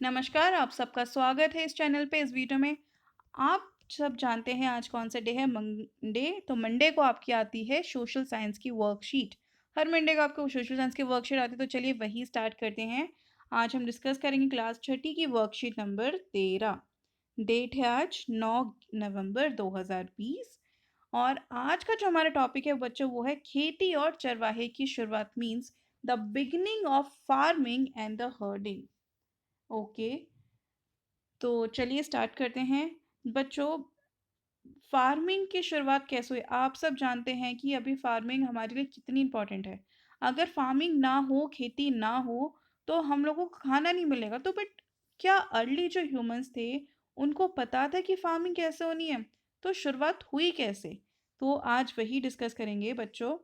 नमस्कार, आप सबका स्वागत है इस चैनल पे। इस वीडियो में आप सब जानते हैं आज कौन सा डे है? मंडे। तो मंडे को आपकी आती है सोशल साइंस की वर्कशीट। हर मंडे को आपको सोशल साइंस की वर्कशीट आती है, तो चलिए वही स्टार्ट करते हैं। आज हम डिस्कस करेंगे क्लास छठी की वर्कशीट नंबर 13। डेट है आज 9 नवंबर 2020। और आज का जो हमारा टॉपिक है बच्चों, वो है खेती और चरवाहे की शुरुआत, means the beginning of farming and the herding. Okay, तो चलिए स्टार्ट करते हैं। बच्चों, फार्मिंग की शुरुआत कैसे हुई? आप सब जानते हैं कि अभी फार्मिंग हमारे लिए कितनी इंपॉर्टेंट है। अगर फार्मिंग ना हो, खेती ना हो, तो हम लोगों को खाना नहीं मिलेगा। तो बट क्या अर्ली जो ह्यूमंस थे, उनको पता था कि फार्मिंग कैसे होनी है? तो शुरुआत हुई कैसे? तो आज वही डिस्कस करेंगे बच्चों।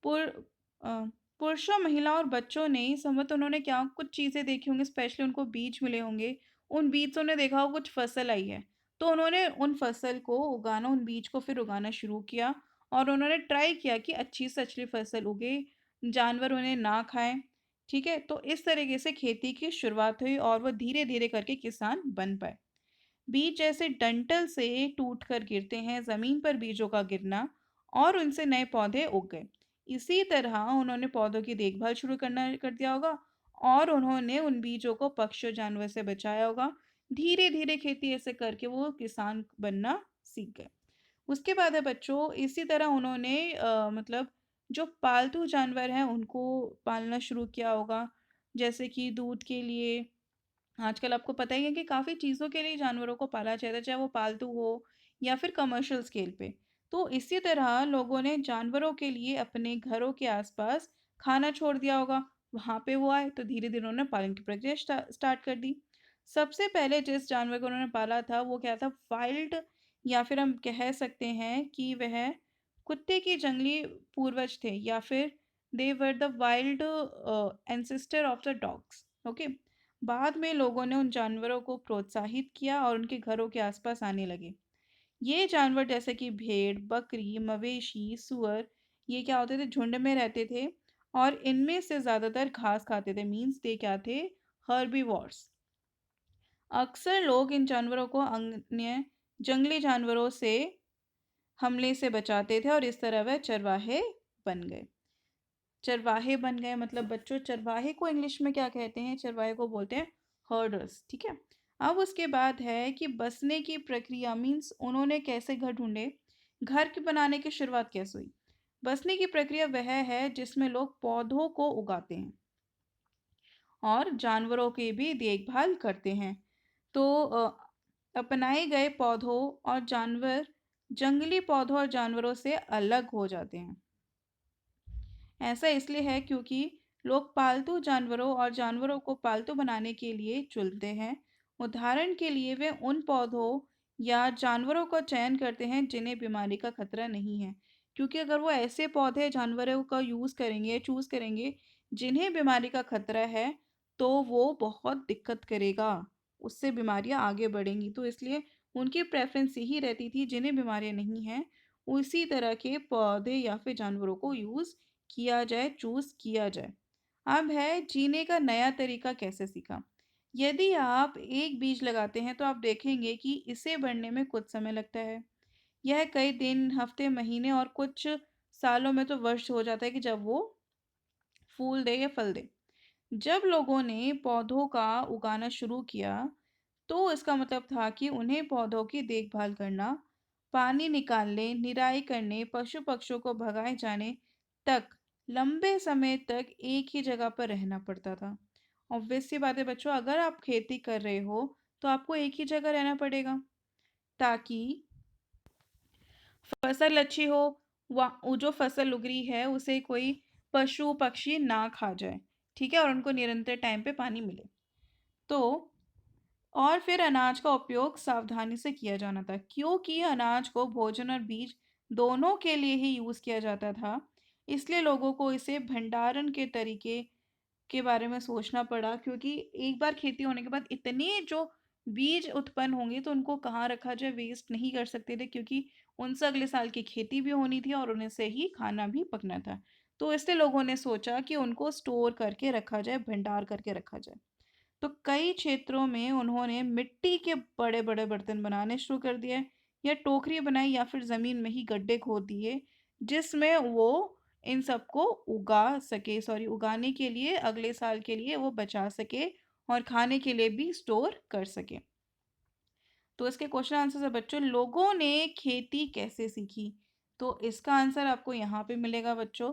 पुर अ, पुरुषों, महिला और बच्चों ने संभवतः उन्होंने क्या कुछ चीज़ें देखी होंगी, स्पेशली उनको बीज मिले होंगे। उन बीज से उन्हें देखा होगा कुछ फसल आई है, तो उन्होंने उन फसल को उगाना, उन बीज को फिर उगाना शुरू किया। और उन्होंने ट्राई किया कि अच्छी से अच्छी फसल उगे, जानवर उन्हें ना खाएं। ठीक है, तो इस तरीके से खेती की शुरुआत हुई और वो धीरे धीरे करके किसान बन पाए। बीज जैसे डंठल से टूट कर गिरते हैं, जमीन पर बीजों का गिरना, और उनसे नए पौधे उग गए। इसी तरह उन्होंने पौधों की देखभाल शुरू करना कर दिया होगा, और उन्होंने उन बीजों को पक्षी और जानवर से बचाया होगा। धीरे धीरे खेती ऐसे करके वो किसान बनना सीख गए। उसके बाद है बच्चों, इसी तरह उन्होंने मतलब जो पालतू जानवर हैं उनको पालना शुरू किया होगा। जैसे कि दूध के लिए आजकल आपको पता ही है कि काफ़ी चीज़ों के लिए जानवरों को पाला जाता है, चाहे वो पालतू हो या फिर कमर्शियल स्केल पे। तो इसी तरह लोगों ने जानवरों के लिए अपने घरों के आसपास खाना छोड़ दिया होगा। वहाँ पे वो आए तो धीरे धीरे उन्होंने पालन की प्रक्रिया स्टार्ट कर दी। सबसे पहले जिस जानवर को उन्होंने पाला था वो क्या था? वाइल्ड, या फिर हम कह सकते हैं कि वह कुत्ते के जंगली पूर्वज थे, या फिर they were the wild ancestor of the dogs. Okay, बाद में लोगों ने उन जानवरों को प्रोत्साहित किया और उनके घरों के आसपास आने लगे। ये जानवर जैसे कि भेड़, बकरी, मवेशी, सुअर, ये क्या होते थे? झुंड में रहते थे, और इनमें से ज्यादातर घास खाते थे, मीन्स दे क्या थे? हर्बीवोर्स। अक्सर लोग इन जानवरों को अन्य जंगली जानवरों से हमले से बचाते थे, और इस तरह वह चरवाहे बन गए। चरवाहे बन गए मतलब बच्चों, चरवाहे को इंग्लिश में क्या कहते हैं? चरवाहे को बोलते हैं हर्डर्स। ठीक है। अब उसके बाद है कि बसने की प्रक्रिया, मीन्स उन्होंने कैसे घर ढूंढे, घर के बनाने की शुरुआत कैसे हुई? बसने की प्रक्रिया वह है जिसमें लोग पौधों को उगाते हैं और जानवरों की भी देखभाल करते हैं। तो अपनाए गए पौधों और जानवर जंगली पौधों और जानवरों से अलग हो जाते हैं। ऐसा इसलिए है क्योंकि लोग पालतू जानवरों और जानवरों को पालतू बनाने के लिए चुनते हैं। उदाहरण के लिए वे उन पौधों या जानवरों का चयन करते हैं जिन्हें बीमारी का खतरा नहीं है। क्योंकि अगर वो ऐसे पौधे जानवरों का यूज़ करेंगे, चूज़ करेंगे, जिन्हें बीमारी का खतरा है, तो वो बहुत दिक्कत करेगा। उससे बीमारियां आगे बढ़ेंगी। तो इसलिए उनकी प्रेफरेंस यही रहती थी, जिन्हें बीमारियां नहीं हैं, उसी तरह के पौधे या फिर जानवरों को यूज़ किया जाए, चूज़ किया जाए। अब है जीने का नया तरीका कैसे सीखा। यदि आप एक बीज लगाते हैं तो आप देखेंगे कि इसे बढ़ने में कुछ समय लगता है। यह कई दिन, हफ्ते, महीने और कुछ सालों में तो वर्ष हो जाता है कि जब वो फूल दे या फल दे। जब लोगों ने पौधों का उगाना शुरू किया, तो इसका मतलब था कि उन्हें पौधों की देखभाल करना, पानी निकालने, निराई करने, पशु पक्षियों को भगाए जाने तक लंबे समय तक एक ही जगह पर रहना पड़ता था। ऑब्वियस सी बात है बच्चों, अगर आप खेती कर रहे हो तो आपको एक ही जगह रहना पड़ेगा, ताकि फसल अच्छी हो। वो जो फसल उग रही है उसे कोई पशु पक्षी ना खा जाए। ठीक है, और उनको निरंतर टाइम पे पानी मिले। तो और फिर अनाज का उपयोग सावधानी से किया जाना था, क्योंकि अनाज को भोजन और बीज दोनों के लिए ही यूज़ किया जाता था। इसलिए लोगों को इसे भंडारण के तरीके के बारे में सोचना पड़ा, क्योंकि एक बार खेती होने के बाद इतने जो बीज उत्पन्न होंगे तो उनको कहाँ रखा जाए, वेस्ट नहीं कर सकते थे, क्योंकि उनसे अगले साल की खेती भी होनी थी और उन्हें से ही खाना भी पकना था। तो इसलिए लोगों ने सोचा कि उनको स्टोर करके रखा जाए, भंडार करके रखा जाए। तो कई क्षेत्रों में उन्होंने मिट्टी के बड़े-बड़े बर्तन बनाने शुरू कर दिए या टोकरी बनाई या फिर ज़मीन में ही गड्ढे खोद दिए, जिसमें वो इन सबको उगाने के लिए अगले साल के लिए वो बचा सके और खाने के लिए भी स्टोर कर सके। तो इसके क्वेश्चन आंसर है बच्चों, लोगों ने खेती कैसे सीखी? तो इसका आंसर आपको यहाँ पे मिलेगा बच्चों।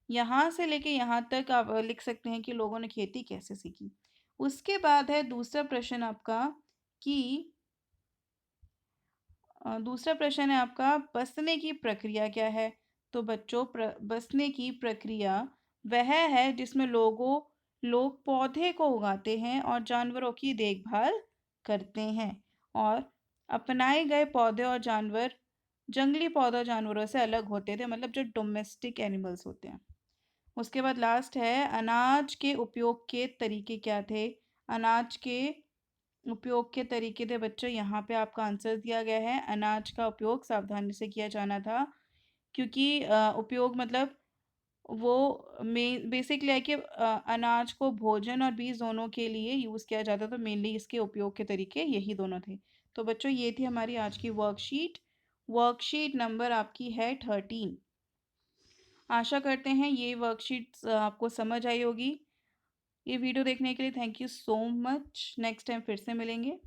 यहाँ से लेके यहाँ तक आप लिख सकते हैं कि लोगों ने खेती कैसे सीखी। उसके बाद है दूसरा प्रश्न आपका कि दूसरा प्रश्न है आपका, बसने की प्रक्रिया क्या है? तो बच्चों बसने की प्रक्रिया वह है जिसमें लोग पौधे को उगाते हैं और जानवरों की देखभाल करते हैं, और अपनाए गए पौधे और जानवर जंगली पौधों जानवरों से अलग होते थे, मतलब जो डोमेस्टिक एनिमल्स होते हैं। उसके बाद लास्ट है, अनाज के उपयोग के तरीके क्या थे? अनाज के उपयोग के तरीके थे बच्चों, यहाँ पे आपका आंसर दिया गया है। अनाज का उपयोग सावधानी से किया जाना था, क्योंकि उपयोग मतलब वो बेसिकली है कि अनाज को भोजन और बीज दोनों के लिए यूज़ किया जाता, तो मेनली इसके उपयोग के तरीके यही दोनों थे। तो बच्चों ये थी हमारी आज की वर्कशीट। वर्कशीट नंबर आपकी है 13। आशा करते हैं ये वर्कशीट्स आपको समझ आई होगी। ये वीडियो देखने के लिए thank you so much. Next time फिर से मिलेंगे।